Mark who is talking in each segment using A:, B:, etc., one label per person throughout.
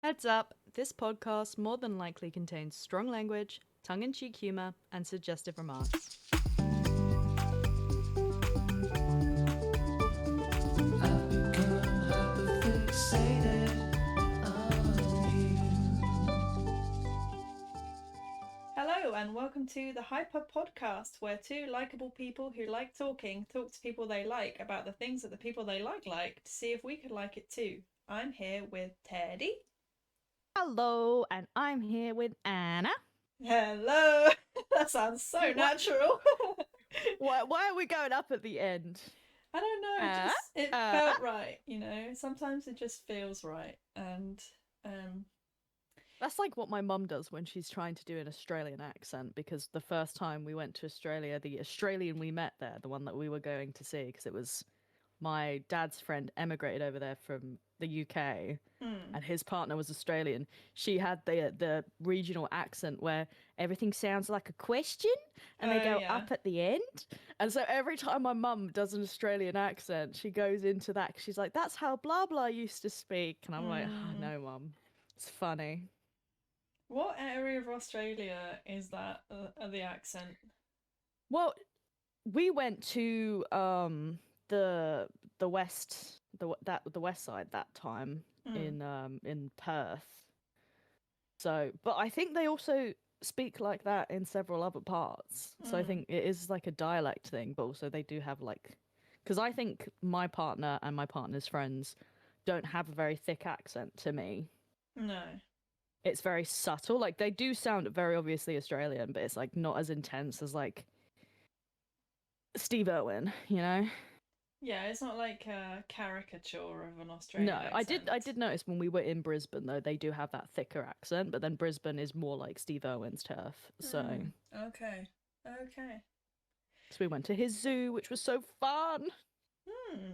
A: Heads up, this podcast more than likely contains strong language, tongue in cheek humour, and suggestive remarks.
B: I've become hyperfixated on
C: Hello, and welcome to the Hyper Podcast, where two likable people who like talking talk to people they like about the things that the people they like to see if we could like it too. I'm here with Teddy.
A: Hello, and I'm here with Anna.
C: Hello! That sounds so
A: What?
C: natural.
A: Why are we going up at the end?
C: I don't know,
A: Uh,
C: it felt right, you know. Sometimes it just feels right, and
A: That's like what my mum does when she's trying to do an Australian accent, because the first time we went to Australia, the Australian we met there, the one that we were going to see, because it was my dad's friend emigrated over there from the UK and his partner was Australian. She had the regional accent where everything sounds like a question and they go
C: yeah.
A: up at the end. And so every time my mum does an Australian accent, she goes into that. She's like, "That's how blah blah used to speak," and I'm like, "Oh, no, mum, it's funny."
C: What area of Australia is that? The accent?
A: Well, we went to the west the west side that time in Perth. So, but I think they also speak like that in several other parts. So I think it is like a dialect thing, but also they do have like, because I think my partner and my partner's friends don't have a very thick accent to me.
C: No.
A: It's very subtle. Like they do sound very obviously Australian, but it's like not as intense as like Steve Irwin, you know?
C: Yeah, it's not like a caricature of an
A: No,
C: Australian
A: I did.
C: accent.
A: I did notice when we were in Brisbane, though, they do have that thicker accent. But then Brisbane is more like Steve Irwin's turf. So,
C: Okay. Okay.
A: so we went to his zoo, which was so fun.
C: Hmm.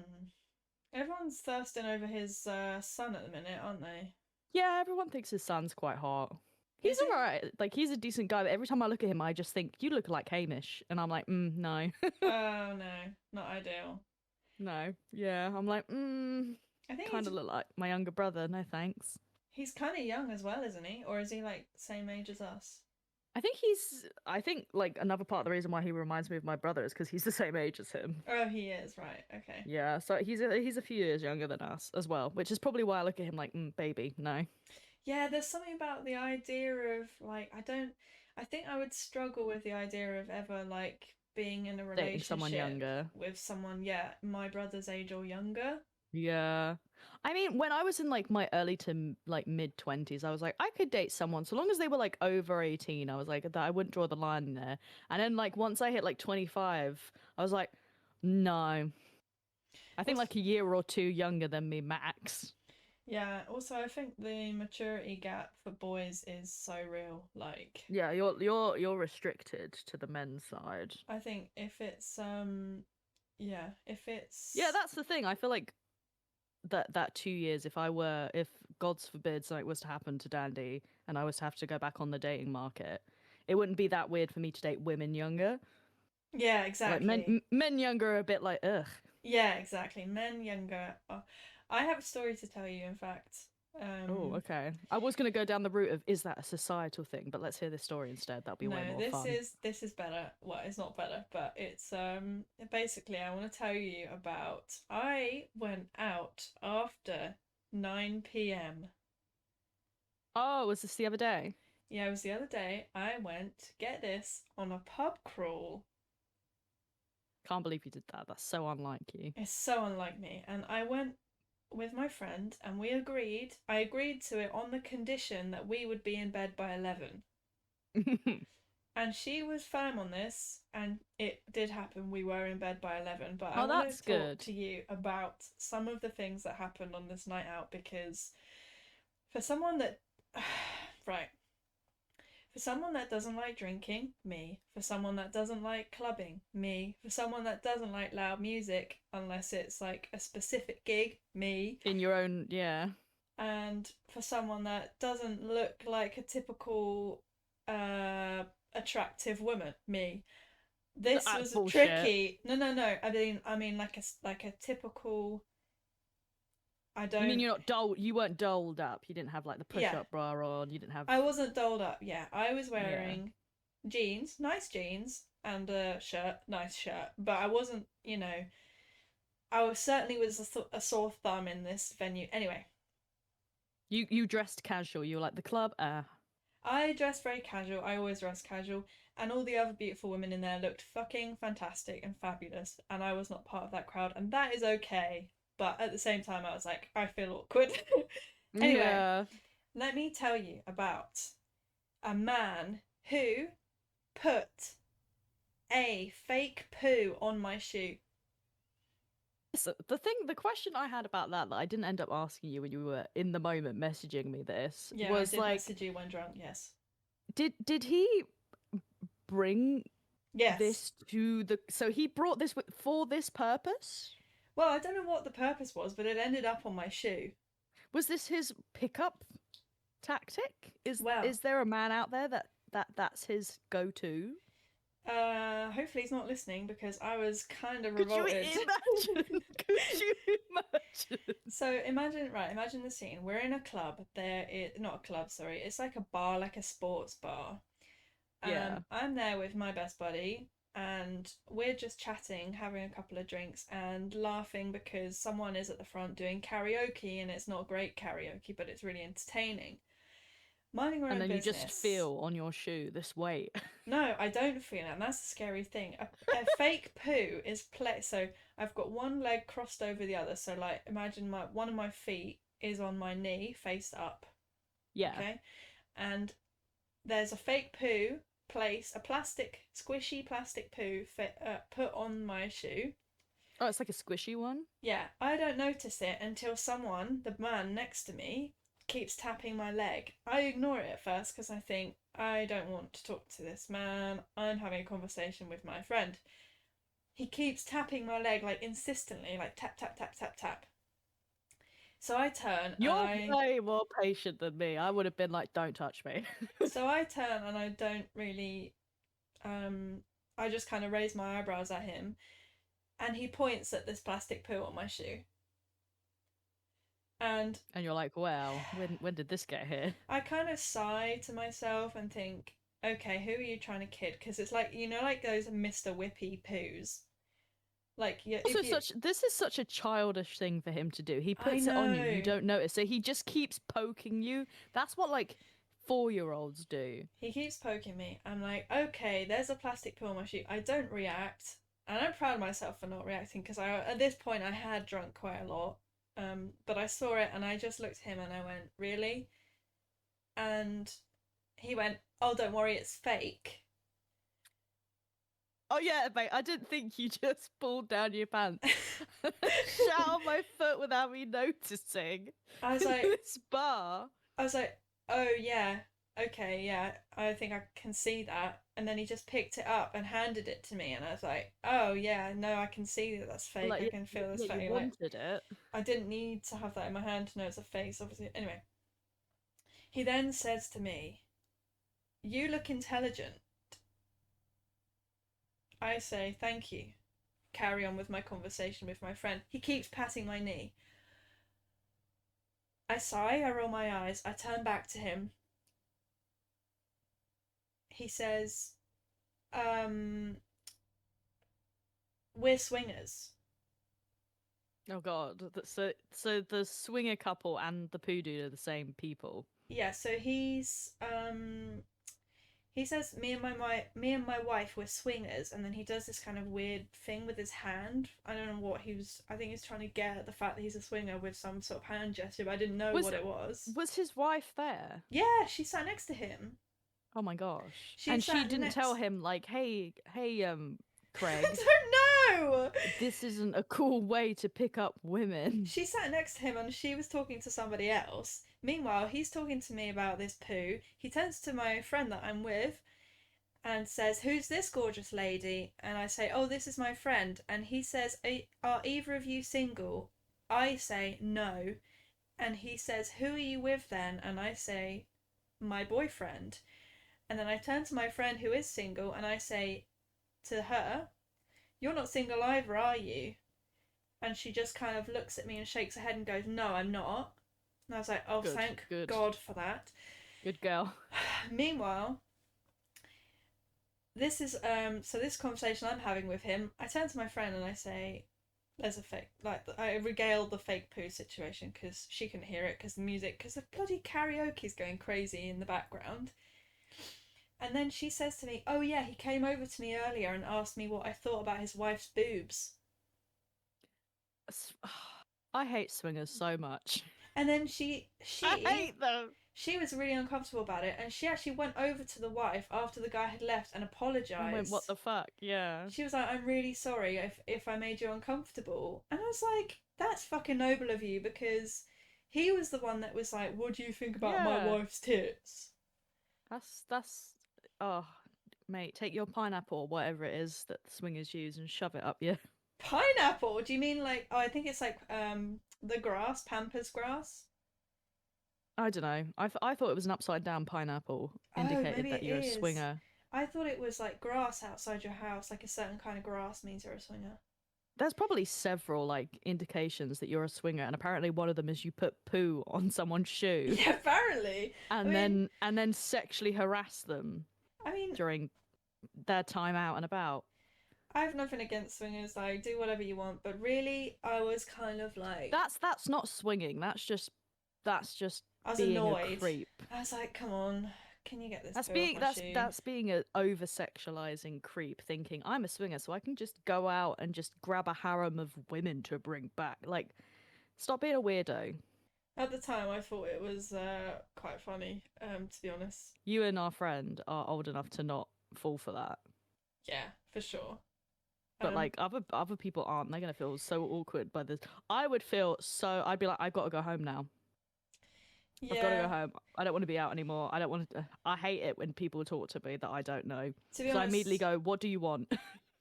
C: Everyone's thirsting over his son at the minute, aren't they?
A: Yeah, everyone thinks his son's quite hot. He's
C: Is he?
A: alright. Like he's a decent guy. But every time I look at him, I just think you look like Hamish, and I'm like, no,
C: Oh no, not ideal.
A: no. Yeah, I'm like,
C: I think
A: kind of look like my younger brother. No thanks.
C: he's kind of young as well, isn't he? Or is he like same age as us?
A: I think like another part of the reason why he reminds me of my brother is because he's the same age as him.
C: Oh, he is, right. Okay.
A: Yeah, so he's a few years younger than us as well, which is probably why I look at him like, baby, no.
C: Yeah, there's something about the idea of like I think I would struggle with the idea of ever like being in a
A: Dating someone
C: relationship
A: younger.
C: with someone, yeah, my brother's age or younger.
A: Yeah. I mean, when I was in like my early to like mid 20s, I was like, I could date someone so long as they were like over 18. I was like, that I wouldn't draw the line there. And then like once I hit like 25, I was like, no. I think
C: Also,
A: like a year or two younger than me max.
C: yeah, also I think the maturity gap for boys is so real. Like
A: Yeah, you're restricted to the men's side.
C: I think if it's yeah, if
A: Yeah,
C: it's
A: that's the thing. I feel like that 2 years, if God's forbid something was to happen to Dandy and I was to have to go back on the dating market, it wouldn't be that weird for me to date women younger.
C: yeah,
A: Like
C: exactly.
A: men younger are a bit like ugh.
C: Yeah, exactly. Men younger. I have a story to tell you, in fact.
A: Oh,
C: Um,
A: okay. I was gonna go down the route of is that a societal thing, but let's hear this story instead. That'll be
C: no,
A: way more
C: this
A: fun.
C: is this is better. Well, it's not better, but it's basically I want to tell you about I went out after 9 p.m.
A: Oh, was this the other day?
C: Yeah, it was the other day. I went, get this, on a pub crawl.
A: Can't believe you did that. That's so unlike you.
C: It's so unlike me. And I went with my friend and we agreed. I agreed to it on the condition that we would be in bed by 11. And she was firm on this, and it did happen. We were in bed by 11. But I
A: Oh,
C: want to
A: that's
C: talk
A: good.
C: to you about some of the things that happened on this night out because for someone that. Right. For someone that doesn't like drinking, me. For someone that doesn't like clubbing, me. For someone that doesn't like loud music, unless it's like a specific gig, me.
A: In your own, yeah.
C: And for someone that doesn't look like a typical attractive woman, me. This
A: That's
C: was
A: bullshit.
C: tricky. No, no, no. I mean like a typical I
A: You
C: don't.
A: mean you're not doled? You weren't doled up. You didn't have like the
C: Yeah.
A: push-up bra on. You didn't have.
C: I wasn't dolled up. Yeah, I was
A: Yeah.
C: wearing jeans, nice jeans, and a shirt, nice shirt. But I wasn't, I was certainly was a sore thumb in this venue. Anyway,
A: You dressed casual. You were like the club.
C: I dressed very casual. I always dress casual, and all the other beautiful women in there looked fucking fantastic and fabulous. And I was not part of that crowd, and that is okay. But at the same time, I was like, I feel awkward. Anyway,
A: Yeah.
C: let me tell you about a man who put a fake poo on my shoe.
A: So the question I had about that I didn't end up asking you when you were in the moment messaging me this
C: Yeah,
A: was
C: I did
A: like,
C: message you when drunk, yes.
A: did he bring
C: Yes.
A: this to the? So he brought this for this purpose?
C: Well, I don't know what the purpose was, but it ended up on my shoe.
A: Was this his pickup tactic?
C: Well.
A: Is there a man out there that's his go-to?
C: Hopefully he's not listening because I was kind of
A: Could you
C: revolted.
A: imagine? Could you imagine?
C: So imagine the scene. We're in a club. Not a club, sorry. It's like a bar, like a sports bar.
A: Yeah.
C: I'm there with my best buddy, and we're just chatting, having a couple of drinks, and laughing because someone is at the front doing karaoke, and it's not great karaoke, but it's really entertaining. Minding our own
A: And then
C: business.
A: you just feel on your shoe this weight.
C: No, I don't feel it, and that's the scary thing. A fake poo is so I've got one leg crossed over the other. So like, imagine one of my feet is on my knee, face up.
A: Yeah.
C: Okay, and there's a fake poo a squishy plastic poo put on my shoe.
A: Oh, it's like a squishy one?
C: Yeah, I don't notice it until the man next to me, keeps tapping my leg. I ignore it at first because I think, I don't want to talk to this man. I'm having a conversation with my friend. He keeps tapping my leg, like insistently, like tap, tap, tap, tap, tap. So I turn.
A: You're way more patient than me. I would have been like, don't touch me.
C: So I turn and I don't really. I just kind of raise my eyebrows at him, and he points at this plastic poo on my shoe. And
A: you're like, well, when did this get here?
C: I kind of sigh to myself and think, okay, who are you trying to kid? Because it's like, like those Mr. Whippy poos. Like, yeah.
A: This is such a childish thing for him to do. He puts it on you, you don't notice. So he just keeps poking you. That's what like 4-year-olds do.
C: He keeps poking me. I'm like, okay, there's a plastic poo on my shoe. I don't react, and I'm proud of myself for not reacting because at this point I had drunk quite a lot. But I saw it and I just looked at him and I went, really? And he went, oh, don't worry, it's fake.
A: Oh yeah, mate, I didn't think you just pulled down your pants. Shut on my foot without me noticing.
C: I was like,
A: this bar.
C: I was like, oh yeah, okay, yeah, I think I can see that. And then he just picked it up and handed it to me, and I was like, oh yeah, no, I can see that's fake. Like, I can feel this fake.
A: You wanted it.
C: I didn't need to have that in my hand to know it's a fake, obviously. Anyway, he then says to me, you look intelligent. I say, thank you. Carry on with my conversation with my friend. He keeps patting my knee. I sigh, I roll my eyes, I turn back to him. He says, we're swingers.
A: Oh god. So the swinger couple and the poo dude are the same people.
C: Yeah, so he says me and my wife were swingers, and then he does this kind of weird thing with his hand. I don't know what I think he's trying to get at the fact that he's a swinger with some sort of hand gesture, but I didn't know what it was.
A: Was his wife there?
C: Yeah, she sat next to him.
A: Oh my gosh. She didn't tell him like, hey, Craig.
C: I don't know!
A: This isn't a cool way to pick up women.
C: She sat next to him and she was talking to somebody else. Meanwhile, he's talking to me about this poo. He turns to my friend that I'm with and says, who's this gorgeous lady? And I say, oh, this is my friend. And he says, are either of you single? I say, no. And he says, who are you with then? And I say, my boyfriend. And then I turn to my friend who is single and I say to her, you're not single either, are you? And she just kind of looks at me and shakes her head and goes, "No, I'm not." And I was like, "Oh,
A: Good,
C: thank
A: good.
C: God for that."
A: Good girl.
C: Meanwhile, this is so this conversation I'm having with him, I turn to my friend and I say, "There's a fake," like I regale the fake poo situation because she can hear it because the bloody karaoke's going crazy in the background. And then she says to me, "Oh yeah, he came over to me earlier and asked me what I thought about his wife's boobs."
A: I hate swingers so much.
C: And then
A: I hate them.
C: she was really uncomfortable about it, and she actually went over to the wife after the guy had left and
A: I
C: apologized.
A: went, what the fuck? Yeah.
C: She was like, "I'm really sorry if I made you uncomfortable." And I was like, "That's fucking noble of you," because he was the one that was like, "What do you think about my
A: Yeah.
C: wife's tits?"
A: That's oh, mate, take your pineapple or whatever it is that the swingers use and shove it up you.
C: Pineapple? Do you mean like? Oh, I think it's like the grass, pampas grass.
A: I don't know. I thought it was an upside down pineapple
C: Oh,
A: indicated
C: maybe
A: that
C: it
A: you're a
C: is.
A: swinger.
C: I thought it was like grass outside your house, like a certain kind of grass means you're a swinger.
A: There's probably several like indications that you're a swinger, and apparently one of them is you put poo on someone's shoe
C: Yeah, apparently.
A: and then sexually harass them
C: I mean,
A: during their time out and about.
C: I have nothing against swingers. Like, do whatever you want, but really, I was kind of like,
A: That's not swinging. That's just
C: I was
A: being
C: annoyed.
A: a creep.
C: I was like, "Come on, can you get this
A: That's
C: poo
A: being
C: off my shoe?"
A: that's being a over sexualizing creep, thinking I'm a swinger, so I can just go out and just grab a harem of women to bring back. Like, stop being a weirdo.
C: At the time, I thought it was quite funny. To be honest.
A: You and our friend are old enough to not fall for that.
C: Yeah, for sure.
A: But like other people aren't. They're gonna feel so awkward by this. I would feel so. I'd be like, I've got to go home now.
C: yeah.
A: I've got to go home. I don't want to be out anymore. I don't want to. I hate it when people talk to me that I don't know.
C: To be
A: So I
C: honest,
A: immediately go, "What do you want?"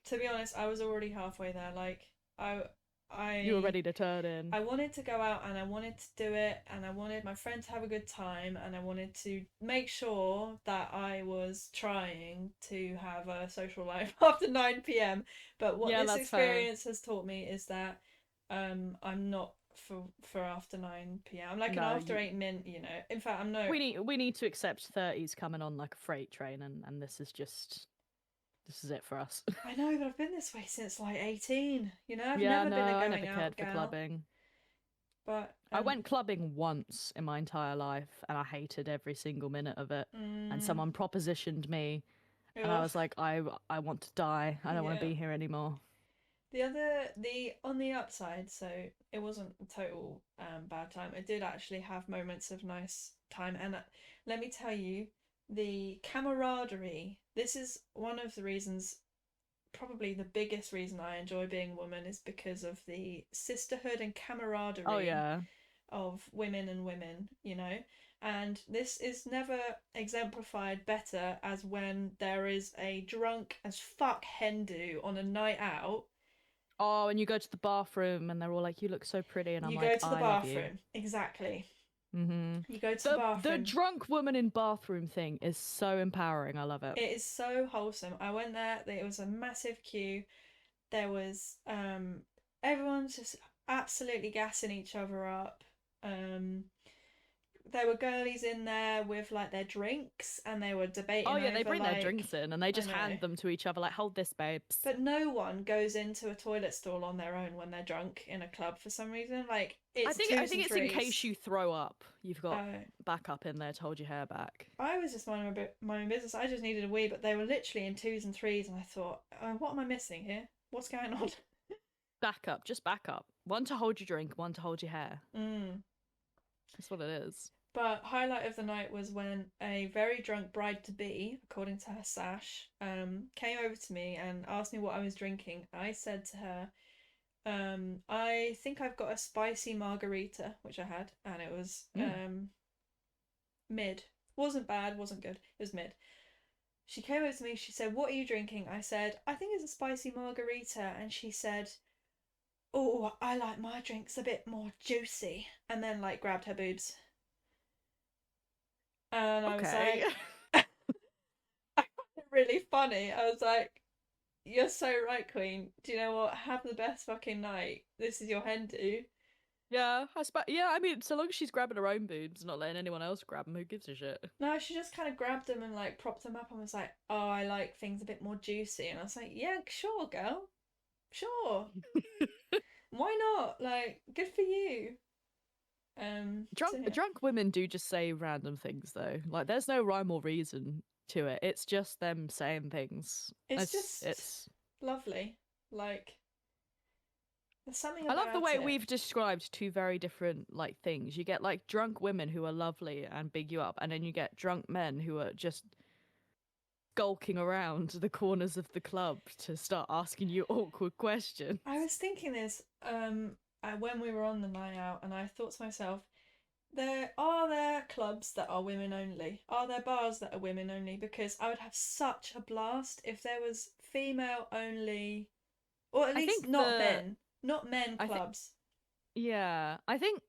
C: to be honest, I was already halfway there. Like,
A: You were ready to turn in.
C: I wanted to go out and I wanted to do it and I wanted my friend to have a good time and I wanted to make sure that I was trying to have a social life after 9 p.m. But what
A: Yeah,
C: this
A: that's fair.
C: experience has taught me is that I'm not for after 9 p.m. I'm like
A: No,
C: an after
A: you-
C: 8 min, you know. In fact, I'm no.
A: We need to accept 30s coming on like a freight train, and this is it for us.
C: I know, but I've been this way since like 18. You know, I've
A: Yeah,
C: never
A: no,
C: been a
A: I
C: going
A: never
C: out
A: cared for
C: gal.
A: clubbing.
C: But
A: I went clubbing once in my entire life, and I hated every single minute of it. And someone propositioned me, and I was like, I want to die. I don't want to
C: Yeah.
A: be here anymore.
C: The on the upside, so it wasn't a total bad time. I did actually have moments of nice time, and let me tell you, the camaraderie. This is one of the reasons, probably the biggest reason I enjoy being a woman is because of the sisterhood and camaraderie
A: Oh yeah.
C: of women and women, you know. And this is never exemplified better as when there is a drunk as fuck hen do on a night out.
A: Oh, and you go to the bathroom, and they're all like, "You look so pretty," and I'm
C: You
A: like,
C: go to the
A: "I love you."
C: bathroom. Exactly.
A: Mm-hmm.
C: You go to the
A: The
C: bathroom.
A: drunk woman in bathroom thing is so empowering. I love it.
C: It is so wholesome. I went there, it was a massive queue. There was everyone's just absolutely gassing each other up. There were girlies in there with like their drinks and they were debating
A: Oh yeah, they
C: over,
A: bring
C: like,
A: their drinks in and they just
C: know.
A: hand them to each other like, "Hold this, babes."
C: But no one goes into a toilet stall on their own when they're drunk in a club for some reason. Like, it's
A: I think
C: twos and
A: it's in
C: threes.
A: case you throw up. You've got
C: Oh.
A: backup in there to hold your hair back.
C: I was just minding my own business. I just needed a wee, but they were literally in twos and threes, and I thought, what am I missing here? What's going on?
A: Backup, just backup. One to hold your drink, one to hold your hair.
C: Mm.
A: That's what it is.
C: But highlight of the night was when a very drunk bride-to-be, according to her sash, came over to me and asked me what I was drinking. I said to her, I think I've got a spicy margarita, which I had, and it was mid. Wasn't bad, wasn't good. It was mid. She came over to me, she said, "What are you drinking?" I said, "I think it's a spicy margarita." And she said, "Oh, I like my drinks a bit more juicy." And then, like, grabbed her boobs. And I was
A: Okay.
C: like, I found it really funny. I was like, You're so right, Queen. Do you know what? Have the best fucking night. This is your hen do.
A: Yeah, yeah, I mean, so long as she's grabbing her own boobs, not letting anyone else grab them, who gives a shit?
C: No, she just kind of grabbed them and like propped them up and was like, "Oh, I like things a bit more juicy." And I was like, "Yeah, sure, girl, sure. Why not? Like, good for you." So yeah.
A: Drunk women do just say random things though. Like, there's no rhyme or reason to it. It's just them saying things.
C: It's
A: It's
C: just
A: it's.
C: lovely. Like, there's something
A: I love the
C: about
A: way
C: it.
A: we've described two very different like things. You get like drunk women who are lovely and big you up, and then you get drunk men who are just skulking around the corners of the club to start asking you awkward questions.
C: I was thinking this when we were on the night out, and I thought to myself, there clubs that are women only? Are there bars that are women only? Because I would have such a blast if there was female only, or at
A: I
C: least
A: think
C: not men
A: I think
C: clubs.
A: yeah, I think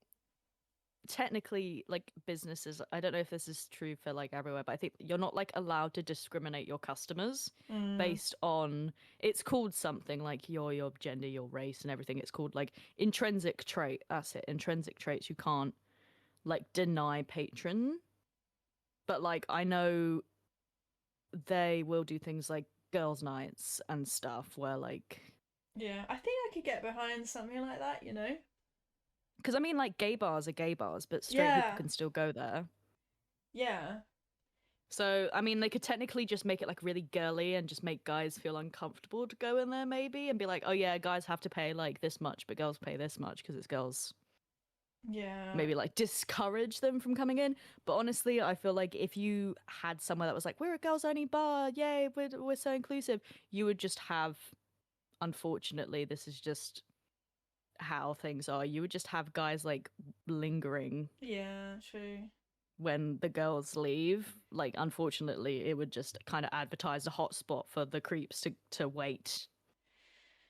A: technically like businesses, I don't know if this is true for like everywhere, but I think you're not like allowed to discriminate your customers
C: Mm,
A: based on, it's called something like your gender, your race and everything. It's called like intrinsic trait. That's it. Intrinsic traits. You can't like deny patron, but like I know they will do things like girls nights and stuff where like,
C: yeah, I think I could get behind something like that.
A: because I mean like gay bars are gay bars, but straight people
C: Yeah,
A: can still go there.
C: yeah,
A: So, I mean, they could technically just make it like really girly and just make guys feel uncomfortable to go in there, maybe, and be like, oh, yeah, guys have to pay like this much, but girls pay this much because it's girls.
C: yeah,
A: Maybe like discourage them from coming in. But honestly, I feel like if you had somewhere that was like, we're a girls only bar, yay, we're so inclusive, you would just have, unfortunately, this is just how things are, you would just have guys like lingering
C: yeah, true.
A: when the girls leave. Like, unfortunately, it would just kind of advertise a hotspot for the creeps to wait.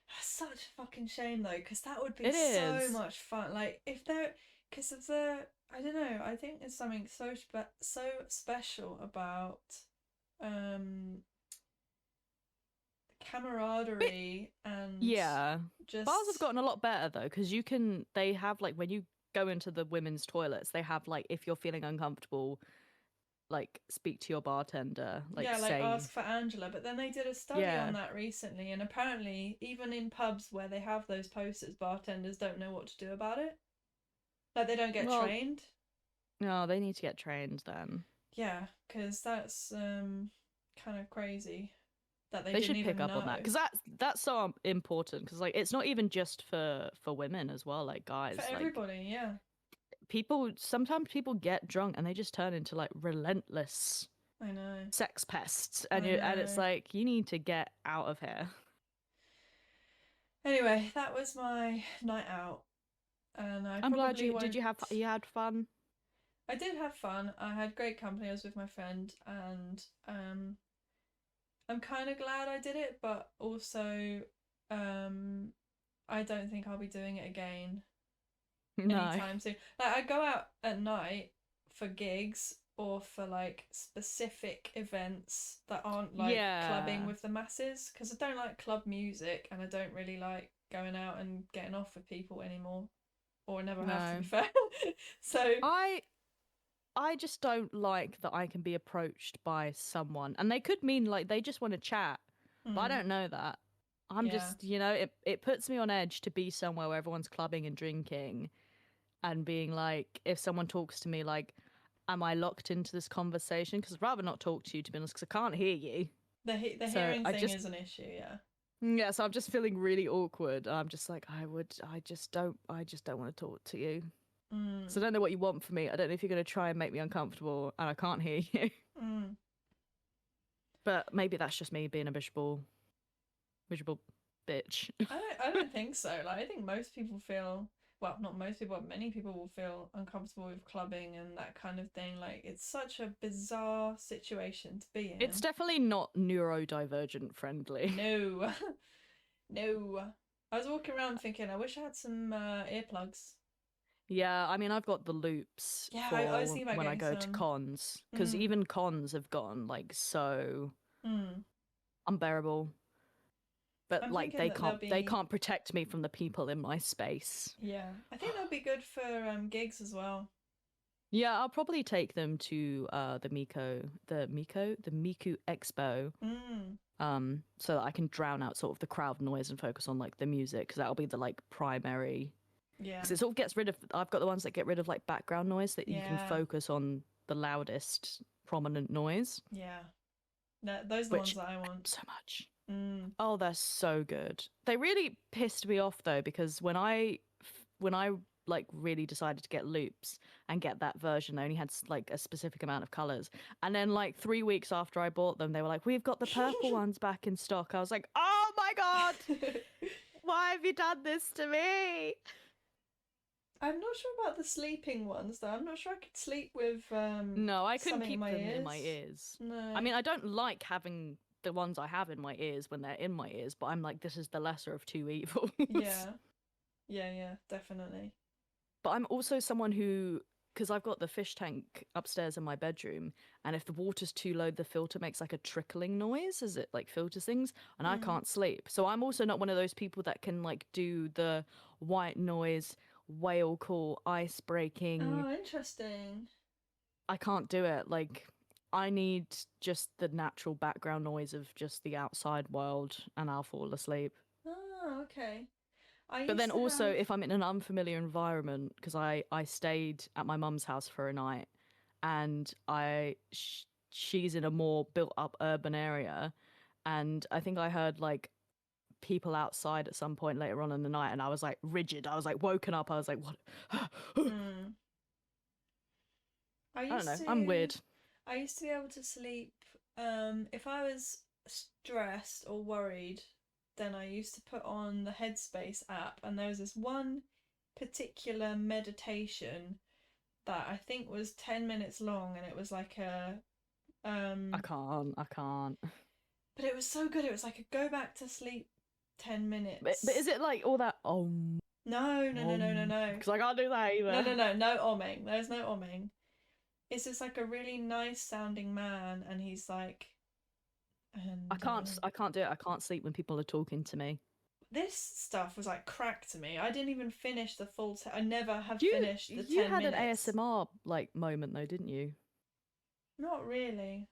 C: That's such a fucking shame though, because that would be
A: It
C: so
A: is.
C: much fun. Like if there, because of I don't know. I think there's something so special about um
A: Bit,
C: camaraderie and
A: yeah. Bars have
C: just
A: gotten a lot better though, because they have like when you go into the women's toilets, they have like if you're feeling uncomfortable, like speak to your bartender, like
C: yeah, like
A: say,
C: ask for Angela. But then they did a study
A: yeah,
C: on that recently, and apparently even in pubs where they have those posters, bartenders don't know what to do about it. Like they don't get
A: well,
C: trained.
A: no, they need to get trained then.
C: Yeah, because that's kind of crazy that they
A: They
C: didn't
A: should pick
C: even
A: up on
C: know.
A: that because that's so important. Because like it's not even just for women as well, like
C: For
A: guys. Like
C: everybody, yeah.
A: people sometimes people get drunk and they just turn into like relentless
C: I know.
A: sex pests,
C: I
A: and it's
C: know.
A: like you need to get out of here.
C: Anyway, that was my night out, and I
A: I'm glad
C: probably
A: you did.
C: won't.
A: You had fun.
C: I did have fun. I had great company. I was with my friend, and I'm kind of glad I did it, but also, um, I don't think I'll be doing it again
A: No.
C: anytime soon. Like I go out at night for gigs or for like specific events that aren't like clubbing
A: Yeah.
C: with the masses because I don't like club music and I don't really like going out and getting off with people anymore. Or I never have to be
A: No.
C: fair. So
A: I I just don't like that I can be approached by someone and they could mean like they just want to chat, but I
C: mm,
A: don't know that. I'm
C: yeah.
A: just, it puts me on edge to be somewhere where everyone's clubbing and drinking and being like, if someone talks to me, like, am I locked into this conversation? Because I'd rather not talk to you, to be honest, because I can't hear you.
C: The
A: So
C: hearing
A: I
C: thing
A: just,
C: is an issue, yeah.
A: yeah, so I'm just feeling really awkward. I'm just like, I just don't want to talk to you. So
C: Mm,
A: I don't know what you want from me. I don't know if you're going to try and make me uncomfortable and I can't hear you.
C: mm.
A: But maybe that's just me being a miserable bitch.
C: I don't think so. Like I think most people feel well, not most people, but many people will feel uncomfortable with clubbing and that kind of thing. Like it's such a bizarre situation to be
A: It's
C: in.
A: definitely not neurodivergent friendly.
C: No. No. I was walking around thinking I wish I had some earplugs.
A: Yeah, I mean, I've got the loops
C: Yeah, I was
A: for
C: thinking about
A: when I
C: getting
A: go to
C: some.
A: cons, because
C: Mm,
A: even cons have gotten like so
C: mm.
A: unbearable. But
C: I'm
A: like
C: thinking that they'll
A: they
C: be
A: can't protect me from the people in my space.
C: yeah. I think they'll be good for gigs as well.
A: Yeah, I'll probably take them to the Miku Expo,
C: Mm,
A: so that I can drown out sort of the crowd noise and focus on like the music, because that'll be the like primary.
C: yeah.
A: Because it sort of gets rid of. I've got the ones that get rid of like background noise, that you can
C: Yeah.
A: focus on the loudest prominent noise,
C: Yeah. Those are the ones
A: which
C: that I
A: I
C: want.
A: love so much.
C: Mm.
A: Oh, they're so good. They really pissed me off though, because when I like really decided to get loops and get that version, they only had like a specific amount of colors. And then like 3 weeks after I bought them, they were like, "We've got the purple ones back in stock." I was like, "Oh my god, why have you done this to me?"
C: I'm not sure about the sleeping ones though. I'm not sure I could sleep with
A: No, I couldn't
C: something
A: keep
C: in my
A: them
C: ears.
A: in my ears.
C: No.
A: I mean, I don't like having the ones I have in my ears when they're in my ears, but I'm like, this is the lesser of two evils.
C: Yeah. Yeah, definitely.
A: But I'm also someone who, because I've got the fish tank upstairs in my bedroom, and if the water's too low, the filter makes like a trickling noise as it like filters things, and I
C: Mm.
A: can't sleep. So I'm also not one of those people that can like do the white noise, whale call, ice breaking.
C: Oh, interesting.
A: I can't do it. Like, I need just the natural background noise of just the outside world, and I'll fall asleep.
C: Oh, okay.
A: But then also, if I'm in an unfamiliar environment, because I stayed at my mum's house for a night, and she's in a more built up urban area, and I think I heard like people outside at some point later on in the night, and I was like rigid. I was like woken up. I was like, what?
C: Mm.
A: I don't know. I'm weird.
C: I used to be able to sleep if I was stressed or worried, then I used to put on the Headspace app, and there was this one particular meditation that I think was 10 minutes long, and it was like a
A: I can't.
C: but it was so good. It was like a go back to sleep 10 minutes.
A: But is it like all that
C: No.
A: Because I can't do that either.
C: No omming. There's no omming. It's just like a really nice sounding man, and he's like, and
A: I can't do it. I can't sleep when people are talking to me.
C: this stuff was like crack to me. I didn't even finish the full. I never have
A: You
C: finished the 10
A: you had
C: minutes.
A: an ASMR like moment though, didn't you?
C: Not really.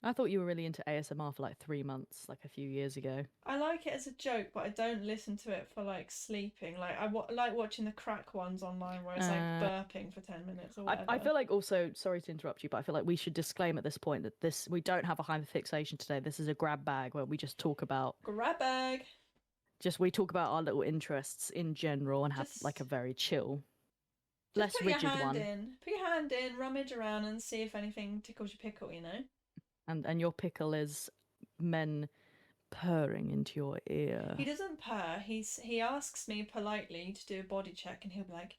A: I thought you were really into ASMR for like 3 months, like a few years ago.
C: I like it as a joke, but I don't listen to it for like sleeping. Like like watching the crack ones online where it's like burping for 10 minutes or whatever.
A: I feel like also, sorry to interrupt you, but I feel like we should disclaim at this point that we don't have a hyperfixation today. This is a grab bag where we just talk about
C: grab bag.
A: we talk about our little interests in general and have
C: Just-
A: like a very chill,
C: Just
A: less
C: put your
A: rigid
C: hand
A: one.
C: in. Put your hand in, rummage around, and see if anything tickles your pickle. You know.
A: And your pickle is men purring into your ear.
C: He doesn't purr. He asks me politely to do a body check, and he'll be like,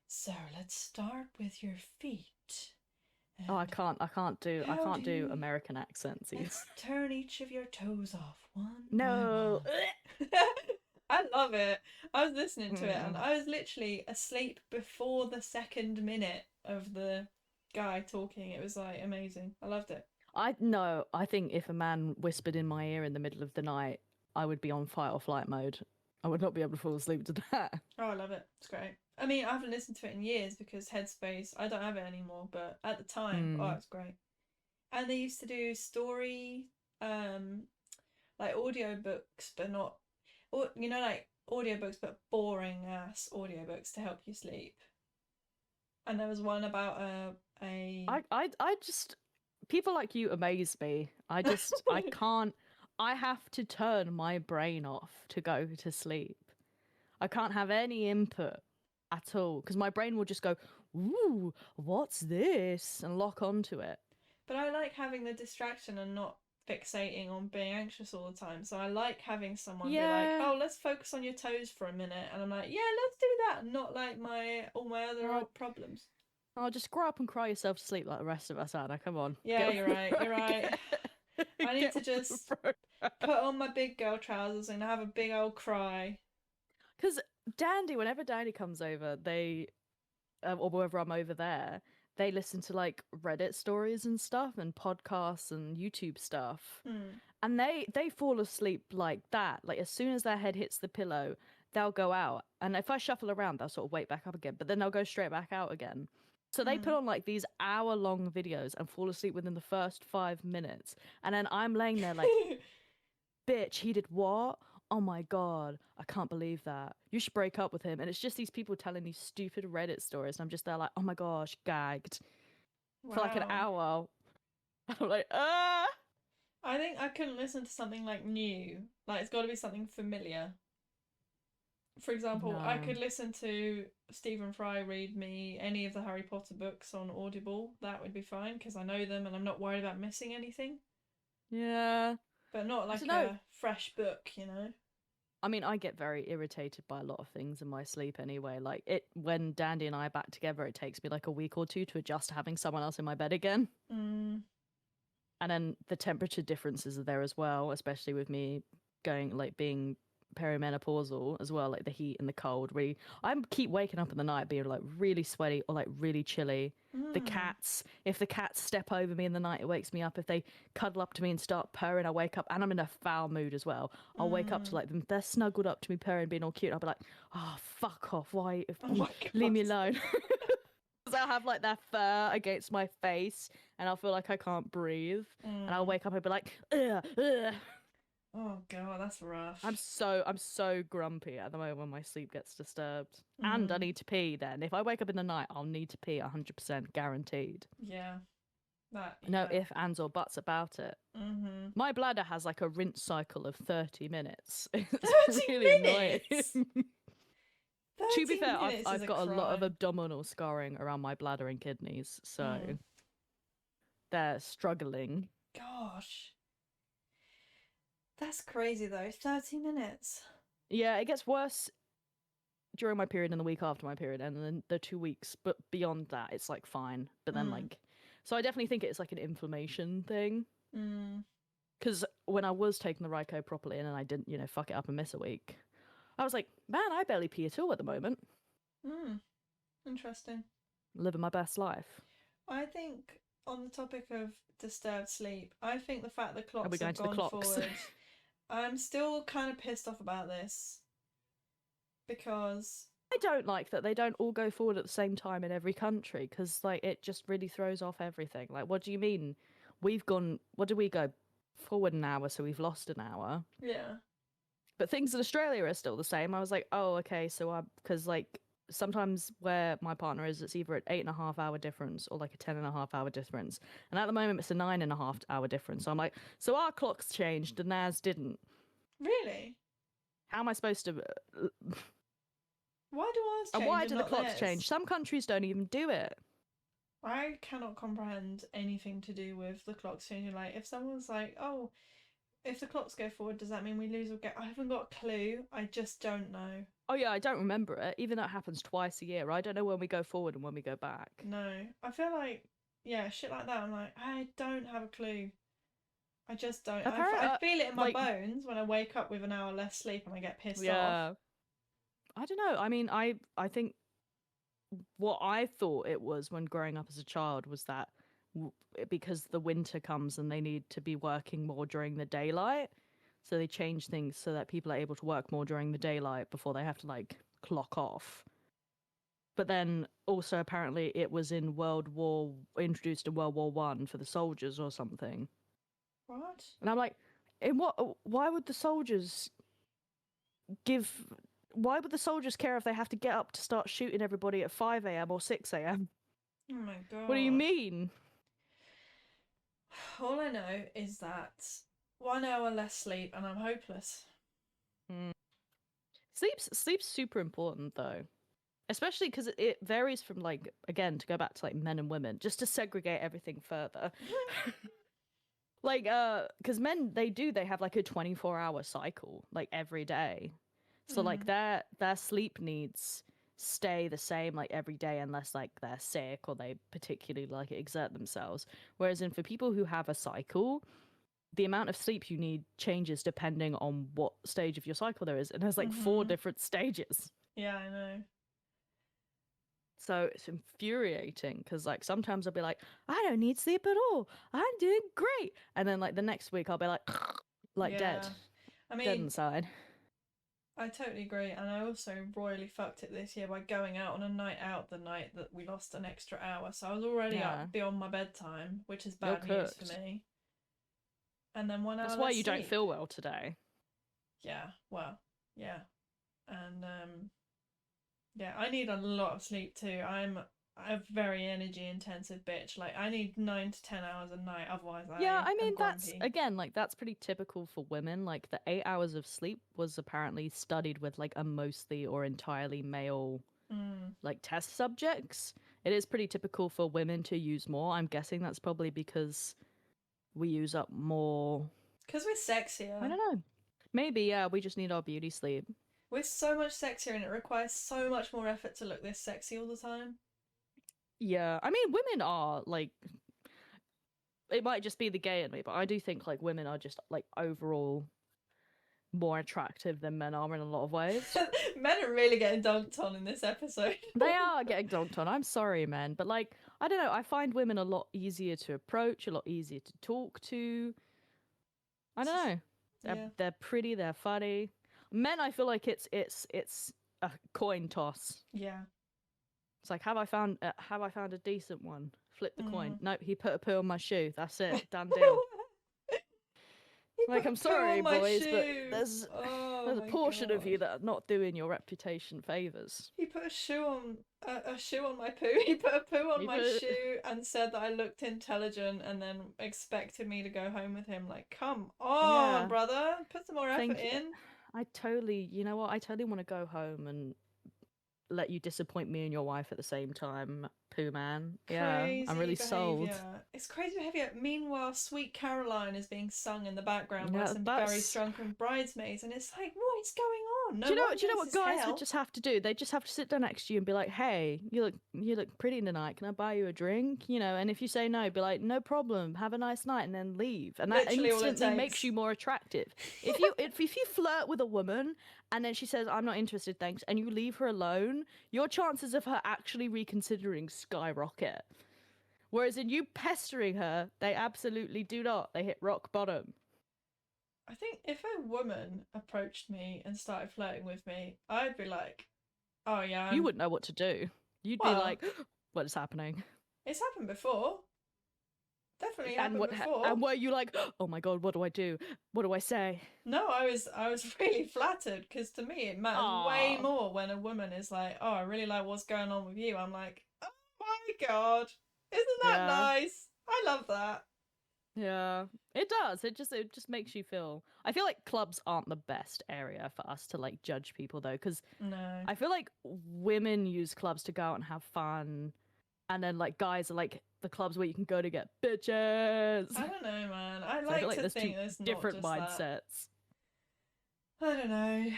C: "So let's start with your feet."
A: Oh, I
C: and
A: can't do
C: How do you-
A: American accents either.
C: Let's turn each of your toes off one.
A: No.
C: by one." I love it. I was listening to it, and I was literally asleep before the second minute of the guy talking. It was like amazing. I loved it.
A: I think if a man whispered in my ear in the middle of the night, I would be on fight or flight mode. I would not be able to fall asleep to that.
C: Oh, I love it. It's great. I mean, I haven't listened to it in years because Headspace, I don't have it anymore, but at the time, oh, it's great. And they used to do story, like audiobooks, but not, or you know, like audiobooks, but boring ass audiobooks to help you sleep. And there was one about
A: I just people like you amaze me. I can't. I have to turn my brain off to go to sleep. I can't have any input at all because my brain will just go, "Ooh, what's this?" and lock onto it.
C: But I like having the distraction and not fixating on being anxious all the time. So I like having someone be like, "Oh, let's focus on your toes for a minute," and I'm like, "Yeah, let's do that." Not like all my other problems.
A: Oh, just grow up and cry yourself to sleep like the rest of us, Anna. Come on.
C: Yeah, you're right. You're right. I need to just put on my big girl trousers and have a big old cry.
A: Because whenever Dandy comes over, or whether I'm over there, they listen to like Reddit stories and stuff and podcasts and YouTube stuff.
C: Mm.
A: And they fall asleep like that. Like as soon as their head hits the pillow, they'll go out. And if I shuffle around, they'll sort of wake back up again, but then they'll go straight back out again. So they put on like these hour-long videos and fall asleep within the first 5 minutes. And then I'm laying there like, bitch, he did what? Oh my God, I can't believe that. You should break up with him. And it's just these people telling these stupid Reddit stories. And I'm just there like, oh my gosh, gagged for like an
C: Wow.
A: hour. I'm like, ah.
C: I think I couldn't listen to something like new. Like it's got to be something familiar. For example, I
A: No.
C: could listen to Stephen Fry read me any of the Harry Potter books on Audible. That would be fine because I know them and I'm not worried about missing anything.
A: Yeah.
C: But not like
A: dunno.
C: a fresh book, you know?
A: I mean, I get very irritated by a lot of things in my sleep anyway. Like when Dandy and I are back together, it takes me like a week or two to adjust to having someone else in my bed again.
C: Mm.
A: And then the temperature differences are there as well, especially with me going like being perimenopausal as well, like the heat and the cold. Really, I keep waking up in the night being like really sweaty or like really chilly. The cats, if the cats step over me in the night, it wakes me up. If they cuddle up to me and start purring, I wake up and I'm in a foul mood as well. I'll wake up to like them, they're snuggled up to me purring, being all cute. And I'll be like, oh, fuck off. Why?
C: Oh my
A: Leave me
C: God.
A: alone. Because I'll have like their fur against my face and I'll feel like I can't breathe. And I'll wake up and be like, ugh, ugh.
C: Oh God, that's rough.
A: I'm so grumpy at the moment when my sleep gets disturbed. And I need to pee then. If I wake up in the night, I'll need to pee 100% guaranteed.
C: Yeah. That.
A: No
C: Yeah.
A: ifs, ands, or buts about it.
C: Mm-hmm.
A: My bladder has like a rinse cycle of 30 minutes. It's
C: 30
A: really
C: minutes?
A: annoying. To be
C: 30
A: fair,
C: minutes is
A: I've
C: a
A: got a lot of
C: crime.
A: abdominal scarring around my bladder and kidneys, so they're struggling.
C: Gosh. That's crazy though. 30 minutes.
A: Yeah, it gets worse during my period and the week after my period, and then the 2 weeks. But beyond that, it's like fine. But then like, so I definitely think it's like an inflammation thing.
C: Mm.
A: Because when I was taking the Ryco properly and I didn't, fuck it up and miss a week, I was like, man, I barely pee at all at the moment.
C: Mm. Interesting.
A: Living my best life.
C: I think on the topic of disturbed sleep, I think the fact that clocks
A: we going
C: have
A: to the
C: gone
A: clocks?
C: forward, I'm still kind of pissed off about this because
A: I don't like that they don't all go forward at the same time in every country because like it just really throws off everything. Like, what do you mean? We've gone. What do we go forward an hour? So we've lost an hour.
C: yeah.
A: But things in Australia are still the same. I was like, oh, okay. So because like sometimes where my partner is, it's either an 8.5 hour difference or like a 10.5 hour difference. And at the moment, it's a 9.5 hour difference. So I'm like, so our clocks changed and theirs didn't.
C: Really?
A: How am I supposed to?
C: Why do ours change
A: And why
C: and
A: do the
C: not
A: clocks
C: theirs?
A: change? Some countries don't even do it.
C: I cannot comprehend anything to do with the clocks changing. Like, if someone's like, oh, if the clocks go forward, does that mean we lose or get? I haven't got a clue. I just don't know.
A: Oh yeah, I don't remember it. Even though it happens twice a year, I don't know when we go forward and when we go back.
C: No. I feel like, yeah, shit like that. I'm like, I don't have a clue. I just don't. I feel it in my
A: like-
C: bones when I wake up with an hour less sleep and I get pissed off.
A: Yeah. I don't know. I mean, I think what I thought it was when growing up as a child was that because the winter comes and they need to be working more during the daylight, so they change things so that people are able to work more during the daylight before they have to like clock off. But then also apparently it was introduced in World War One for the soldiers or something.
C: What?
A: And I'm like, why would the soldiers care if they have to get up to start shooting everybody at 5 a.m. or 6 a.m.?
C: Oh my god.
A: What do you mean?
C: All I know is that 1 hour less sleep and I'm hopeless.
A: Sleep's super important though, especially because it varies from like, again, to go back to like men and women, just to segregate everything further. Like, because men, they have like a 24-hour cycle like every day, so like their sleep needs stay the same like every day unless like they're sick or they particularly like exert themselves. Whereas for people who have a cycle, the amount of sleep you need changes depending on what stage of your cycle there is, and there's like 4 different stages.
C: Yeah, I know.
A: So it's infuriating because like sometimes I'll be like, I don't need sleep at all. I'm doing great. And then like the next week I'll be like dead.
C: Yeah. I
A: Dead
C: mean,
A: inside.
C: I totally agree, and I also royally fucked it this year by going out on a night out the night that we lost an extra hour. So I was already
A: Yeah.
C: up beyond my bedtime, which is
A: You're
C: bad news
A: cooked.
C: for me. And then 1 hour
A: That's why
C: less
A: you don't
C: sleep.
A: feel well today.
C: Yeah, well, yeah. And yeah, I need a lot of sleep too. I'm a very energy intensive bitch. Like I need 9 to 10 hours a night, otherwise
A: Yeah,
C: I
A: I mean
C: am
A: that's
C: grumpy.
A: again like that's pretty typical for women. Like the 8 hours of sleep was apparently studied with like a mostly or entirely male like test subjects. It is pretty typical for women to use more. I'm guessing that's probably because we use up more.
C: Because we're sexier.
A: I don't know. Maybe yeah, we just need our beauty sleep.
C: We're so much sexier and it requires so much more effort to look this sexy all the time.
A: Yeah, I mean women are like it might just be the gay in me, but I do think like women are just like overall more attractive than men are in a lot of ways.
C: Men are really getting dunked on in this episode.
A: They are getting donked on. I'm sorry, men, but like I don't know. I find women a lot easier to approach, a lot easier to talk to. I don't know. They're pretty. They're funny. Men, I feel like it's a coin toss.
C: Yeah.
A: It's like have I found a decent one? Flip the coin. Nope, he put a poo on my shoe. That's it. Done deal. Like I'm sorry, boys, but there's a portion of you that are not doing your reputation favors.
C: He put a shoe on my poo. He put a poo on my shoe and said that I looked intelligent, and then expected me to go home with him. Like, come on, brother, put some more effort in.
A: I totally, you know what? I totally want to go home and let you disappoint me and your wife at the same time, poo man. Yeah, I'm really sold.
C: It's crazy behavior. Meanwhile, Sweet Caroline is being sung in the background by some very drunken bridesmaids, and it's like, what is going on?
A: Do you know what guys would just have to do? They just have to sit down next to you and be like, "Hey, you look pretty tonight. Can I buy you a drink?" You know, and if you say no, be like, "No problem. Have a nice night," and then leave. And that
C: Literally
A: instantly makes you more attractive. If you flirt with a woman and then she says, "I'm not interested, thanks," and you leave her alone, your chances of her actually reconsidering skyrocket. Whereas in you pestering her, they absolutely do not. They hit rock bottom.
C: I think if a woman approached me and started flirting with me, I'd be like, oh yeah.
A: You wouldn't know what to do. You'd be like, what is happening?
C: It's happened before. Definitely happened before.
A: And were you like, oh my god, what do I do? What do I say?
C: No, I was really flattered, because to me it matters way more when a woman is like, oh, I really like what's going on with you. I'm like, oh my god, isn't that nice? I love that.
A: Yeah, it does. It just makes you feel. I feel like clubs aren't the best area for us to like judge people though, because I feel like women use clubs to go out and have fun, and then like guys are like the clubs where you can go to get bitches.
C: I don't know, man. I
A: So
C: like
A: feel like
C: to
A: there's
C: think
A: two
C: there's
A: different
C: not just
A: mindsets.
C: that. I don't know.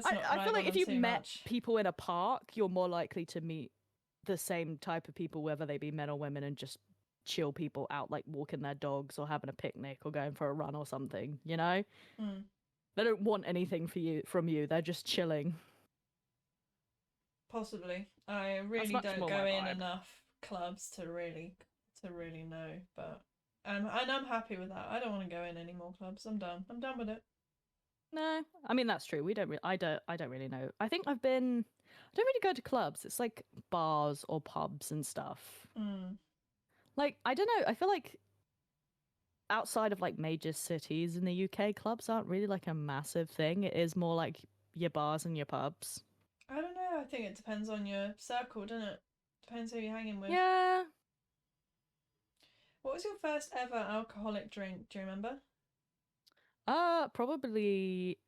A: I feel like if you met people in a park, you're more likely to meet the same type of people, whether they be men or women, and just chill people out, like walking their dogs or having a picnic or going for a run or something, you know? They don't want anything from you. They're just chilling.
C: Possibly. I really don't go in enough clubs to really know, but and I'm happy with that. I don't want to go in any more clubs. I'm done with it.
A: No, I mean that's true. I don't really know. I don't really go to clubs. It's like bars or pubs and stuff. Like, I don't know, I feel like outside of like major cities in the UK, clubs aren't really like a massive thing. It is more like your bars and your pubs.
C: I don't know, I think it depends on your circle, doesn't it? Depends who you're hanging with.
A: Yeah.
C: What was your first ever alcoholic drink? Do you remember?
A: Probably.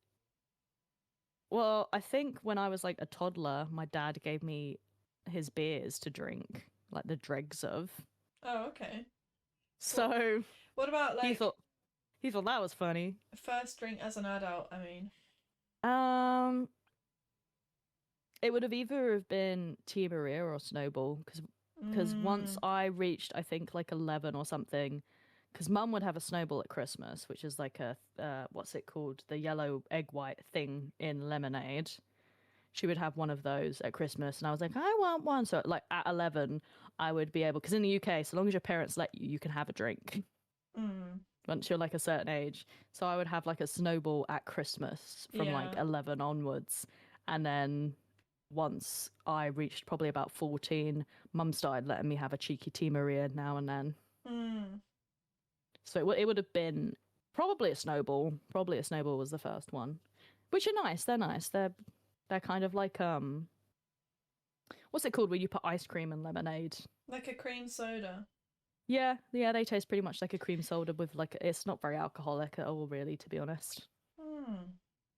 A: Well, I think when I was like a toddler, my dad gave me his beers to drink, like the dregs of.
C: Oh, okay.
A: So
C: what about like
A: he thought that was funny.
C: First drink as an adult, I mean.
A: It would have either have been Tia Maria or Snowball, because once I reached, I think like 11 or something, because Mum would have a Snowball at Christmas, which is like a what's it called, the yellow egg white thing in lemonade. she would have one of those at Christmas, and I was like, I want one. So like at 11, I would be able, because in the UK, so long as your parents let you, you can have a drink
C: Mm.
A: once you're like a certain age. So I would have like a snowball at Christmas from like
C: Yeah.
A: 11 onwards, and then once I reached probably about 14, Mum started letting me have a cheeky Tea Maria now and then.
C: Mm.
A: So it would have been probably a snowball. Probably a snowball was the first one, which are nice. They're nice. They're kind of like what's it called where you put ice cream and lemonade?
C: Like a cream soda.
A: Yeah, they taste pretty much like a cream soda with like it's not very alcoholic at all, really, to be honest.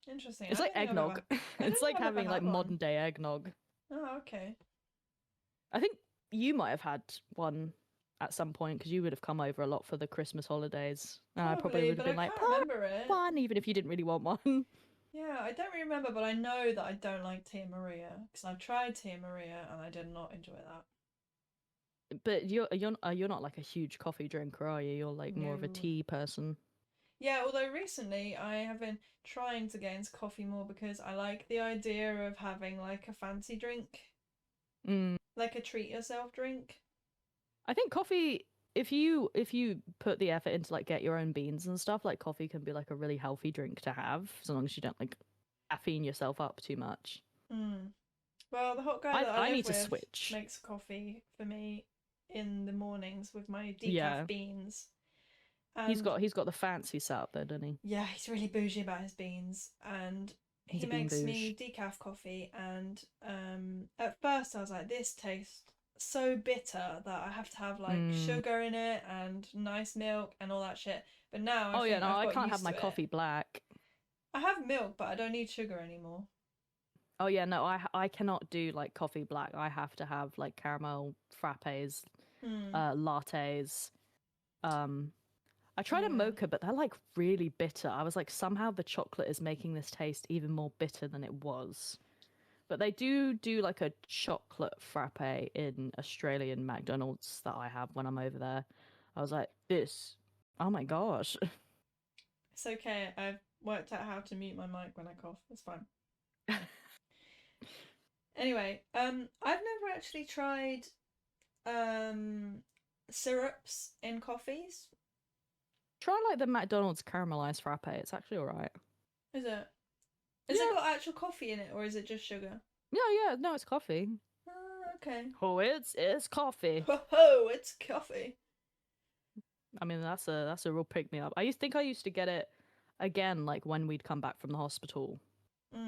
C: Interesting.
A: It's
C: I
A: like
C: don't think I've
A: eggnog.
C: I don't
A: It's
C: think
A: like
C: I've ever
A: having like
C: had one.
A: modern day eggnog.
C: Oh, okay.
A: I think you might have had one at some point because you would have come over a lot for the Christmas holidays. I probably would have
C: but
A: been
C: I
A: like,
C: can't remember it.
A: one, even if you didn't really want one.
C: Yeah, I don't really remember, but I know that I don't like Tia Maria because I've tried Tia Maria and I did not enjoy that.
A: But you're not like a huge coffee drinker, are you? You're like more of a
C: No.
A: tea person.
C: Yeah, although recently I have been trying to get into coffee more because I like the idea of having like a fancy drink,
A: Mm.
C: like a treat yourself drink.
A: I think coffee, if you put the effort into like get your own beans and stuff, like coffee can be like a really healthy drink to have, as long as you don't like caffeine yourself up too much.
C: Well, the hot guy that I live
A: need to
C: with
A: switch.
C: makes coffee for me in the mornings with my decaf
A: Yeah.
C: beans.
A: He's
C: And
A: got the fancy setup there, doesn't he?
C: yeah, he's really bougie about his beans, and
A: He's
C: he
A: a bean
C: makes me
A: bouge.
C: decaf coffee. And at first I was like, this tastes so bitter that I have to have like sugar in it and nice milk and all that shit. But now I think I've
A: I
C: got
A: can't
C: used
A: have my
C: to it.
A: coffee black.
C: I have milk, but I don't need sugar anymore.
A: Oh yeah, no, I cannot do like coffee black. I have to have like caramel frappes, lattes. I tried a mocha, but they're like really bitter. I was like, somehow the chocolate is making this taste even more bitter than it was. But they do like a chocolate frappe in Australian McDonald's that I have when I'm over there. I was like, oh my gosh.
C: It's okay. I've worked out how to mute my mic when I cough. It's fine. Anyway, I've never actually tried syrups in coffees.
A: Try like the McDonald's caramelized frappe. It's actually all right.
C: Is it? Has it got actual coffee in it, or is it just sugar?
A: Yeah, no, it's coffee.
C: Okay.
A: Oh, it's coffee.
C: Oh, it's coffee.
A: I mean, that's a real pick me up. I used to get it again, like when we'd come back from the hospital.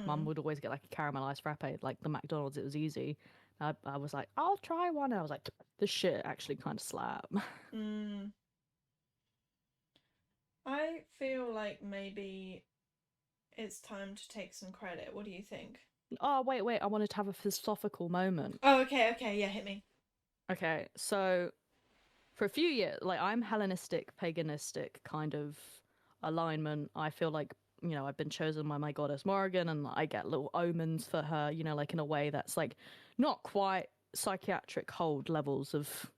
A: Mum would always get like a caramelized frappe, like the McDonald's. It was easy. I was like, I'll try one. And I was like, this shit actually kind of slap.
C: I feel like maybe it's time to take some credit. What do you think?
A: Oh, wait. I wanted to have a philosophical moment.
C: Oh, okay. Yeah, hit me.
A: Okay, so for a few years, like I'm Hellenistic, paganistic kind of alignment. I feel like, I've been chosen by my goddess Morrigan, and I get little omens for her, like in a way that's like not quite psychiatric hold levels of.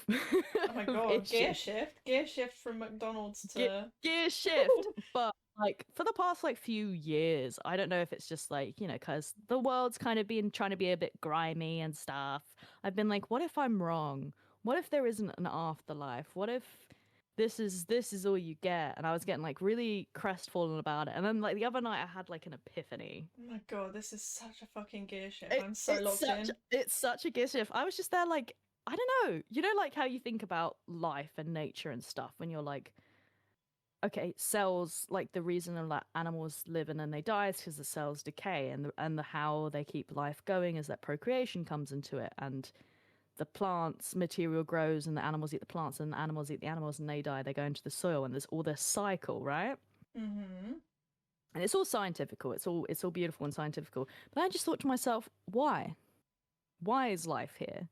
C: Oh my god, gear shift from McDonald's to
A: gear shift. But like for the past like few years, I don't know if it's just like, because the world's kind of been trying to be a bit grimy and stuff. I've been like, what if I'm wrong? What if there isn't an afterlife? What if this is all you get? And I was getting like really crestfallen about it. And then like the other night I had like an epiphany.
C: Oh my god, this is such a fucking gear shift. I'm so locked in.
A: It's such a gear shift. I was just there like, I don't know. Like how you think about life and nature and stuff when you're like, okay, cells, like the reason that animals live and then they die is because the cells decay, and the how they keep life going is that procreation comes into it, and the plants material grows and the animals eat the plants and the animals eat the animals and they die, they go into the soil, and there's all this cycle, right? And it's all scientifical, it's all beautiful and scientifical. But I just thought to myself, why is life here?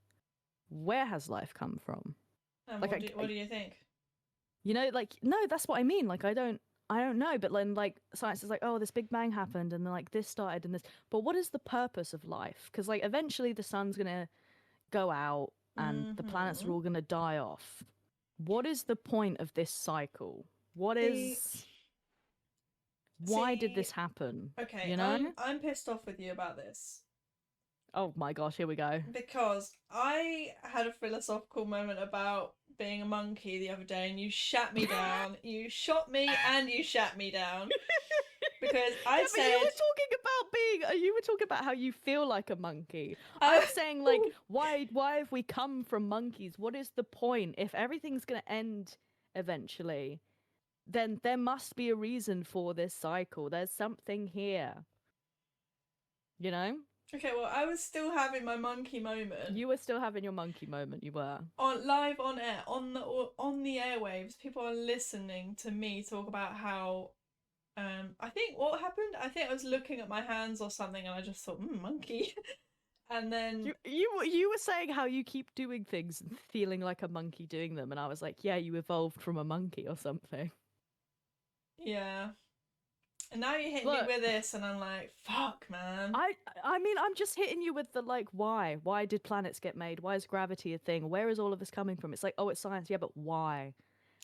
A: Where has life come from?
C: And
A: like
C: what do you think?
A: Like, no, that's what I mean. Like, I don't know. But then, like, science is like, oh, this Big Bang happened, and then like this started, and this. But what is the purpose of life? Because like, eventually, the sun's gonna go out, and the planets are all gonna die off. What is the point of this cycle? What is Why did
C: See,
A: this happen?
C: Okay,
A: You know?
C: I'm pissed off with you about this
A: Oh my gosh, here we go.
C: because I had a philosophical moment about being a monkey the other day, and you shat me down. You shot me and you shat me down because I
A: Yeah, but you were
C: said
A: talking about you were talking about how you feel like a monkey.
C: I-
A: I'm saying like why have we come from monkeys? What is the point? If everything's gonna end eventually, then there must be a reason for this cycle. There's something here. You know?
C: Okay, well, I was still having my monkey moment.
A: You were still having your monkey moment, you were.
C: On live on air on the airwaves, people are listening to me talk about how I think what happened, I think I was looking at my hands or something, and I just thought monkey. And then
A: You were saying how you keep doing things and feeling like a monkey doing them, and I was like, yeah, you evolved from a monkey or something.
C: yeah, and now you hit me
A: Look,
C: with this, and I'm like, fuck, man.
A: I mean, I'm just hitting you with the like, why? Why did planets get made? Why is gravity a thing? Where is all of this coming from? It's like, oh, it's science, yeah, but why?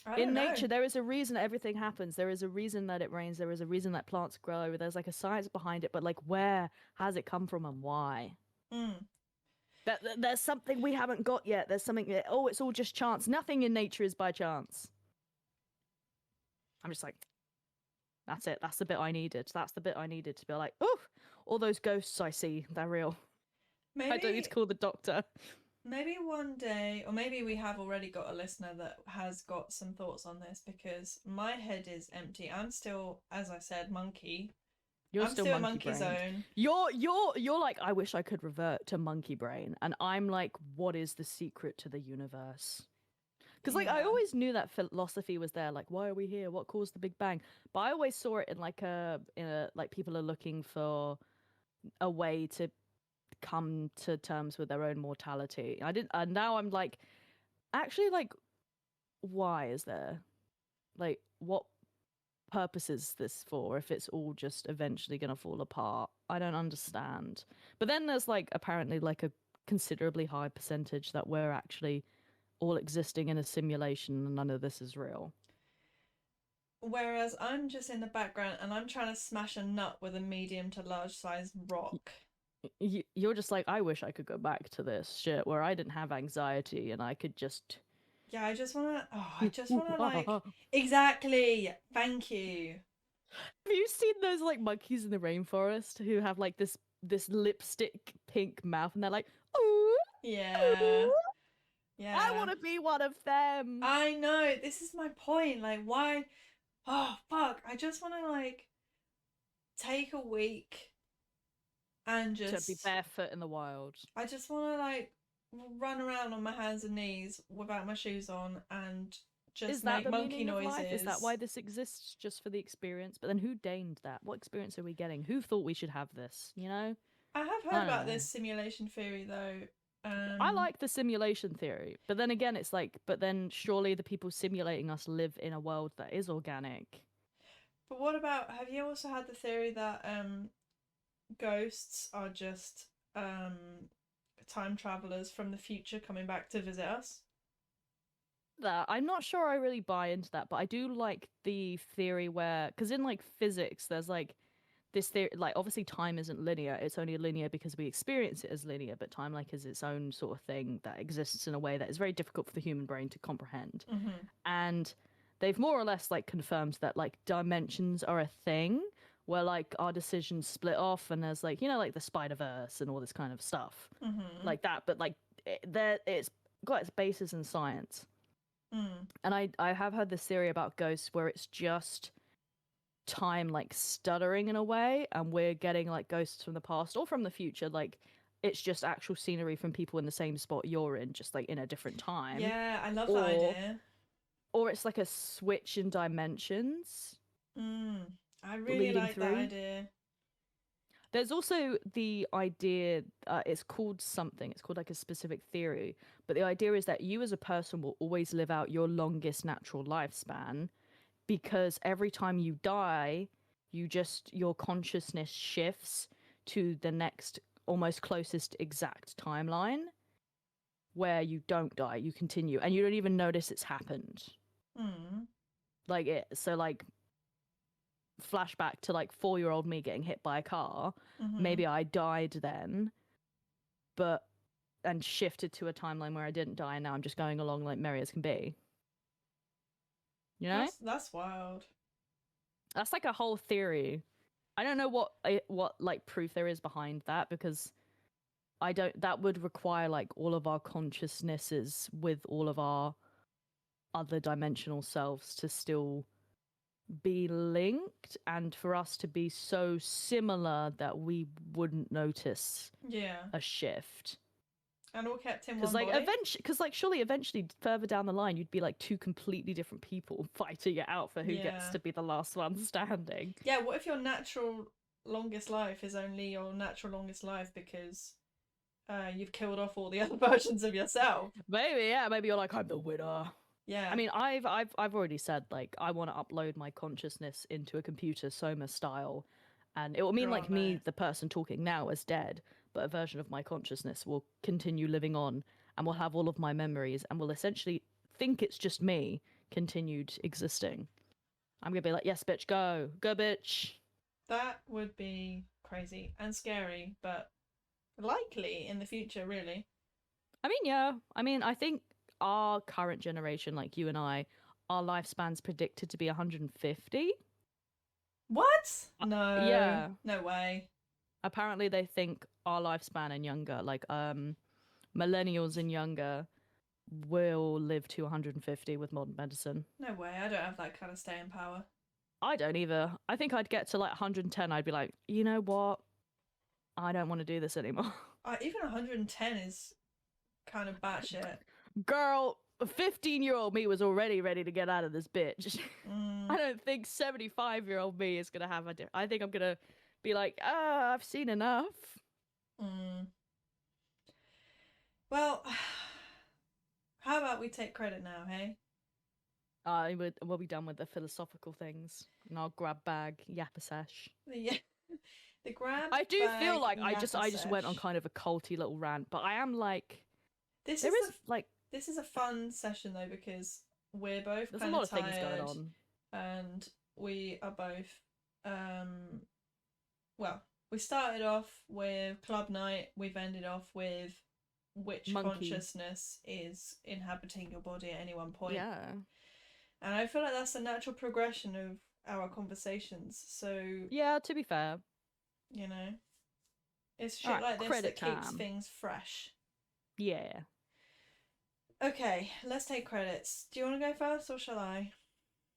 C: I don't
A: In
C: know.
A: nature, there is a reason that everything happens. There is a reason that it rains. There is a reason that plants grow. There's like a science behind it, but like, where has it come from and why?
C: Mm.
A: There's something we haven't got yet. There's something that, oh, it's all just chance. Nothing in nature is by chance. I'm just like, that's it. That's the bit I needed. That's the bit I needed to be like, oh, all those ghosts I see, they're real.
C: Maybe
A: I don't need to call the doctor.
C: maybe one day, or maybe we have already got a listener that has got some thoughts on this, because my head is empty. I'm still, as I said, monkey.
A: You're
C: I'm still a monkey
A: monkey-brained.
C: zone.
A: You're like, I wish I could revert to monkey brain, and I'm like, what is the secret to the universe? Because like I
C: Yeah.
A: always knew that philosophy was there. Like, why are we here? What caused the Big Bang? But I always saw it in a like people are looking for a way to come to terms with their own mortality. I didn't, and now I'm like, actually, like, why is there, like, what purpose is this for if it's all just eventually going to fall apart? I don't understand. But then there's like apparently like a considerably high percentage that we're actually all existing in a simulation and none of this is real.
C: Whereas I'm just in the background and I'm trying to smash a nut with a medium to large size rock.
A: You're just like, I wish I could go back to this shit where I didn't have anxiety and I could just
C: Yeah, I just wanna like exactly. Thank you.
A: Have you seen those like monkeys in the rainforest who have like this lipstick pink mouth and they're like, ooh,
C: Yeah.
A: ooh,
C: Yeah.
A: I want to be one of them.
C: I know, this is my point. Like, why? Oh, fuck. I just want to, like, take a week and
A: To
C: just.
A: be barefoot in the wild.
C: I just want to, like, run around on my hands and knees without my shoes on and just
A: Is that
C: make
A: the
C: monkey
A: meaning of
C: noises.
A: life? Is that why this exists? Just for the experience? But then who deigned that? What experience are we getting? Who thought we should have this? You know?
C: I have
A: I
C: heard
A: don't
C: about
A: know.
C: this simulation theory, though.
A: I like the simulation theory, but then again, it's like, but then surely the people simulating us live in a world that is organic.
C: But what about, have you also had the theory that ghosts are just time travelers from the future coming back to visit us?
A: That I'm not sure I really buy into that, but I do like the theory where, because in like physics, there's like this theory, like obviously time isn't linear. It's only linear because we experience it as linear, but time like is its own sort of thing that exists in a way that is very difficult for the human brain to comprehend.
C: Mm-hmm.
A: And they've more or less like confirmed that like dimensions are a thing where like our decisions split off and there's like, you know, like the Spider-Verse and all this kind of stuff
C: Mm-hmm.
A: like that, but like it's got its basis in science.
C: Mm.
A: And I have heard this theory about ghosts where it's just time like stuttering in a way, and we're getting like ghosts from the past or from the future. Like it's just actual scenery from people in the same spot you're in, just like in a different time.
C: Yeah, I love
A: Or-
C: that idea.
A: Or it's like a switch in dimensions.
C: I really
A: Leading
C: like that
A: through.
C: idea.
A: There's also the idea, it's called something, it's called like a specific theory, but the idea is that you as a person will always live out your longest natural lifespan because every time you die, your consciousness shifts to the next almost closest exact timeline where you don't die, you continue, and you don't even notice it's happened.
C: Mm.
A: Like it, so like flashback to like 4-year-old me getting hit by a car,
C: Mhm.
A: maybe I died then, and shifted to a timeline where I didn't die, and now I'm just going along like merry as can be. You know?
C: That's wild.
A: That's like a whole theory. I don't know what like proof there is behind that, because I don't. That would require like all of our consciousnesses with all of our other dimensional selves to still be linked, and for us to be so similar that we wouldn't notice
C: Yeah.
A: a shift.
C: And all kept in
A: Because
C: one
A: like
C: body.
A: surely eventually further down the line you'd be like two completely different people fighting it out for who gets
C: Yeah.
A: to be the last one standing.
C: Yeah, what if your natural longest life is only your natural longest life because you've killed off all the other versions of yourself?
A: Maybe you're like, I'm the winner.
C: Yeah.
A: I mean, I've already said like I want to upload my consciousness into a computer Soma style, and it will mean
C: Go
A: like
C: on,
A: me,
C: mate.
A: the person talking now, is dead, but a version of my consciousness will continue living on and will have all of my memories and will essentially think it's just me continued existing. I'm gonna be like, yes, bitch, go, bitch.
C: That would be crazy and scary, but likely in the future, really.
A: I mean, yeah. I mean, I think our current generation, like you and I, our lifespan's predicted to be 150.
C: What? No.
A: Yeah.
C: No way.
A: Apparently they think our lifespan and younger, like millennials and younger, will live to 150 with modern medicine.
C: No way. I don't have that kind of staying power.
A: I don't either. I think I'd get to like 110. I'd be like, you know what? I don't want to do this anymore.
C: Even 110 is kind of batshit.
A: Girl, a 15-year-old me was already ready to get out of this bitch.
C: Mm.
A: I don't think 75-year-old me is gonna have I think I'm gonna be like, I've seen enough.
C: Mm. Well, how about we take credit now, hey?
A: We'll be done with the philosophical things, and I'll grab bag, yap a sesh.
C: The grab.
A: I do feel
C: bag
A: like I just went on
C: sesh.
A: kind of a culty little rant, but I am like,
C: This
A: there
C: is
A: is like,
C: this is a fun session though because we're both
A: there's a
C: kind
A: lot
C: of
A: of things going
C: tired
A: on.
C: and we are both well, we started off with club night, we've ended off with which
A: Monkey.
C: consciousness is inhabiting your body at any one point.
A: Yeah.
C: And I feel like that's a natural progression of our conversations. So,
A: Yeah, to be fair.
C: you know, it's shit
A: Alright,
C: like this
A: credit
C: that keeps
A: time.
C: things fresh.
A: Yeah.
C: Okay, let's take credits. Do you want to go first or shall I?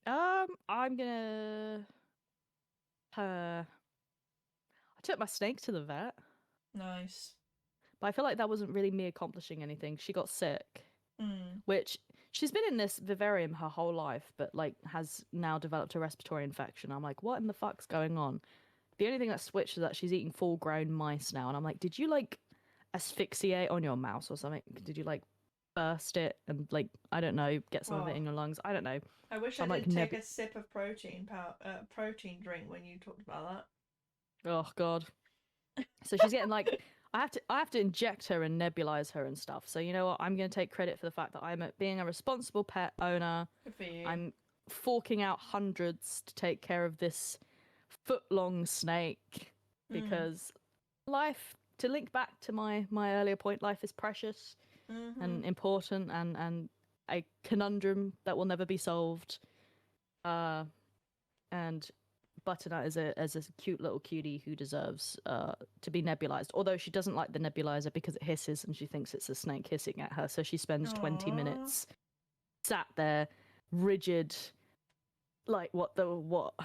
A: I'm gonna I took my snake to the vet,
C: Nice.
A: but I feel like that wasn't really me accomplishing anything. She got sick,
C: Mm.
A: which she's been in this vivarium her whole life, but like has now developed a respiratory infection. I'm like, what in the fuck's going on? The only thing that switched is that she's eating full-grown mice now, and I'm like, did you like asphyxiate on your mouse or something? Did you like burst it and like, I don't know, get some of it in your lungs? I don't know.
C: I wish
A: So
C: I
A: I'm like
C: didn't take a sip of protein drink when you talked about that.
A: Oh god. So she's getting like, I have to inject her and nebulize her and stuff. So you know what? I'm going to take credit for the fact that I'm being a responsible pet owner.
C: Good for you.
A: I'm forking out hundreds to take care of this foot-long snake because life, to link back to my earlier point, life is precious and important and a conundrum that will never be solved. And Butternut is a cute little cutie who deserves to be nebulized. Although she doesn't like the nebulizer because it hisses and she thinks it's a snake hissing at her. So she spends 20 minutes sat there, rigid, like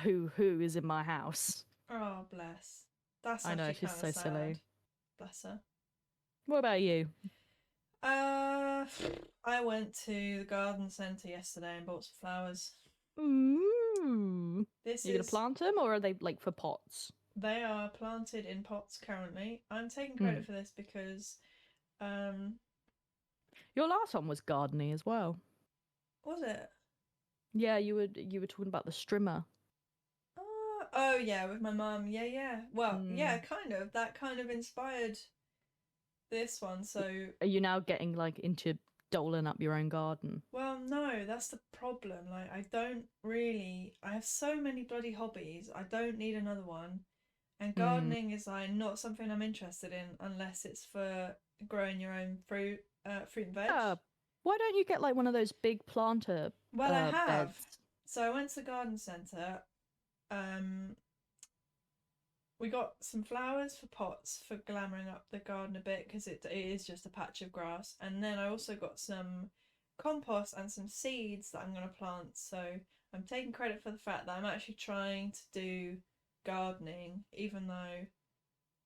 A: who is in my house.
C: Oh, bless. That's
A: I know,
C: actually
A: she's
C: kinda
A: so
C: sad.
A: silly.
C: Bless her.
A: What about you?
C: I went to the garden centre yesterday and bought some flowers.
A: Ooh.
C: This
A: Are you
C: is
A: gonna plant them or are they like for pots?
C: They are planted in pots currently. I'm taking credit for this because
A: Your last one was gardeny as well.
C: was it?
A: Yeah, you were talking about the strimmer.
C: Oh yeah, with my mum. Yeah. Well, yeah, kind of. That kind of inspired this one. So
A: are you now getting like into doling up your own garden.
C: Well, no, that's the problem. Like, I have so many bloody hobbies. I don't need another one. And gardening is like not something I'm interested in unless it's for growing your own fruit and veg.
A: Yeah. Why don't you get like one of those big planter
C: Well, I have.
A: beds?
C: So I went to the garden centre. We got some flowers for pots for glamouring up the garden a bit because it is just a patch of grass. And then I also got some compost and some seeds that I'm going to plant. So I'm taking credit for the fact that I'm actually trying to do gardening, even though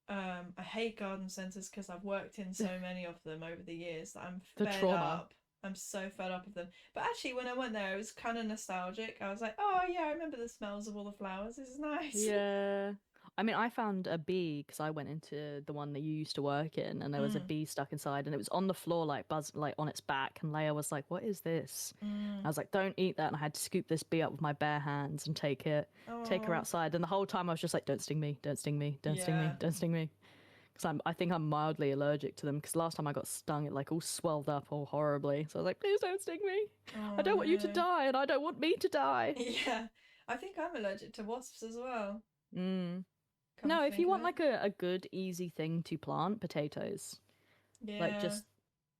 C: I hate garden centres because I've worked in so many of them over the years that I'm
A: The
C: fed
A: trauma.
C: up. I'm so fed up of them. But actually, when I went there, it was kind of nostalgic. I was like, oh yeah, I remember the smells of all the flowers. This is nice.
A: Yeah. I mean, I found a bee because I went into the one that you used to work in, and there was a bee stuck inside, and it was on the floor, like like on its back. And Leia was like, "What is this?" I was like, "Don't eat that!" And I had to scoop this bee up with my bare hands and take her
C: Oh,
A: outside. And the whole time I was just like, "Don't sting me! Don't sting me! Don't sting me!
C: Yeah.
A: Don't sting me!" Because I think I'm mildly allergic to them. Because last time I got stung, it like all swelled up all horribly. So I was like, "Please don't sting me! I don't want you to
C: no.
A: die, and I don't want me to die."
C: Yeah, I think I'm allergic to wasps as well.
A: Mm.
C: come
A: No,
C: to
A: if you
C: think
A: want
C: of it.
A: like a good easy thing to plant, potatoes.
C: Yeah.
A: Like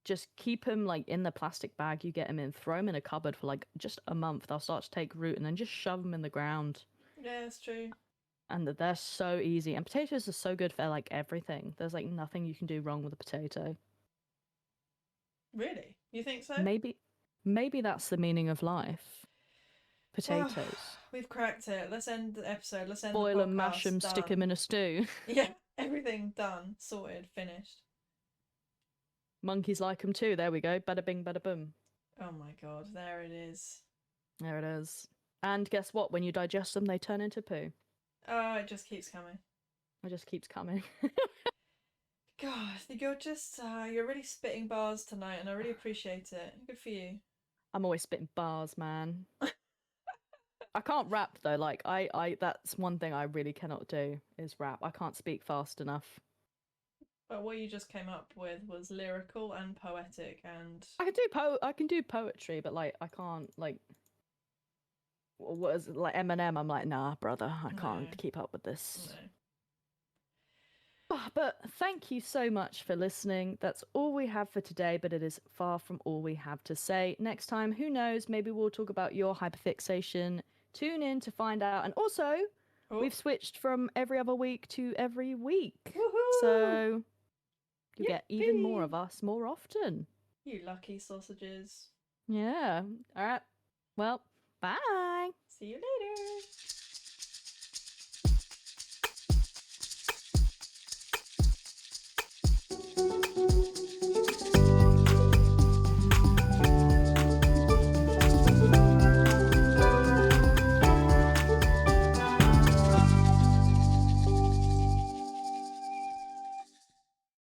A: just keep them like in the plastic bag you get them in, throw them in a cupboard for like just a month. They'll start to take root, and then just shove them in the ground.
C: Yeah, it's true.
A: And they're so easy. And potatoes are so good for like everything. There's like nothing you can do wrong with a potato.
C: Really? You think so?
A: Maybe that's the meaning of life.
C: Well,
A: Potatoes.
C: we've cracked it. Let's end the episode. Let's end
A: Boil
C: the
A: them, mash them,
C: podcast.
A: stick them in a stew.
C: Yeah, everything done, sorted, finished.
A: Monkeys like them too. There we go. Bada bing, bada boom.
C: Oh my god, there it is.
A: There it is. And guess what? When you digest them, they turn into poo.
C: Oh, it just keeps coming.
A: It just keeps coming.
C: God, you're really spitting bars tonight, and I really appreciate it. Good for you.
A: I'm always spitting bars, man. I can't rap though. Like I that's one thing I really cannot do is rap. I can't speak fast enough.
C: But what you just came up with was lyrical and poetic, and
A: I can do poetry, but like I can't like what is it, like Eminem. I'm like, nah, brother, I can't
C: No.
A: keep up with this.
C: no.
A: But thank you so much for listening. That's all we have for today, but it is far from all we have to say. Next time, who knows, maybe we'll talk about your hyperfixation. Tune in to find out. And also,
C: Oh.
A: we've switched from every other week to every week.
C: Woohoo!
A: So you get even more
C: Yippee!
A: of us more often.
C: You lucky sausages.
A: Yeah. All right. Well, bye.
C: See you later.